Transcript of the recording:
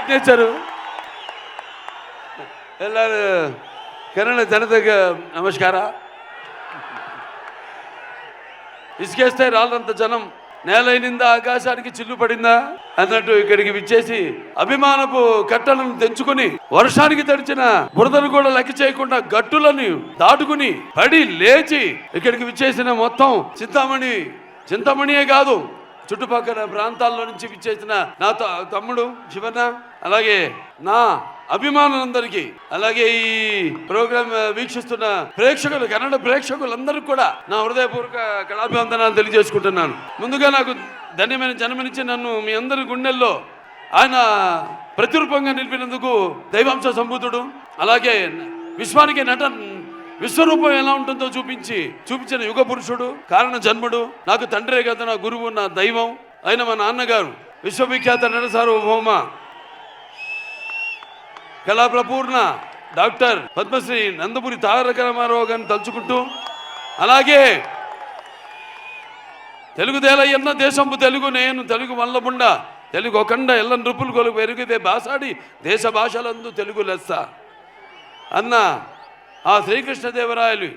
Signature ಎಲ್ಲರೂ ಕನ್ನಡ ಜನತೆಗೆ నమస్ಕಾರ. ఇసుకేస్తే రాళ్ళంత జనం నేలైనిందా ఆకాశానికి చిల్లు పడిందా అన్నట్టు ఇక్కడికి విచ్చేసి అభిమానపు కట్టలను తెంచుకుని వర్షానికి తడిచిన బురదను కూడా లెక్క చేయకుండా గట్టులను దాటుకుని పడి లేచి ఇక్కడికి విచ్చేసిన మొత్తం చింతామణియే కాదు చుట్టుపక్కల ప్రాంతాల్లో నుంచి విచ్చేసిన నా తమ్ముడు శివన్న, అలాగే నా అభిమానులందరికీ, అలాగే ఈ ప్రోగ్రాం వీక్షిస్తున్న ప్రేక్షకులు, కన్నడ ప్రేక్షకులందరికీ కూడా నా హృదయపూర్వక కళాభివందనాలు తెలియజేసుకుంటున్నాను. ముందుగా నాకు ధన్యమైన జన్మనిచ్చి నన్ను మీ అందరి గుండెల్లో ఆయన ప్రతిరూపంగా నిలిపినందుకు దైవాంశ సంభూతుడు, అలాగే విశ్వానికి విశ్వరూపం ఎలా ఉంటుందో చూపించిన యుగ పురుషుడు, కారణ జన్ముడు, నాకు తండ్రే కదా నా గురువు, నా దైవం అయిన మా నాన్నగారు విశ్వవిఖ్యాత నట సార్వభౌమ కళాప్రపూర్ణ డాక్టర్ పద్మశ్రీ నందమూరి తారక రామారావు గారిని తలుచుకుంటూ, అలాగే తెలుగుదేలయ్యన్న దేశంపు తెలుగు నేను తెలుగు వల్లబుండ తెలుగు ఒకండ ఎల్ల నృపులు కొలుగు పెరిగితే బాసాడి దేశ భాషలందు తెలుగు లెస్స అన్న ఆ శ్రీకృష్ణదేవరాయలు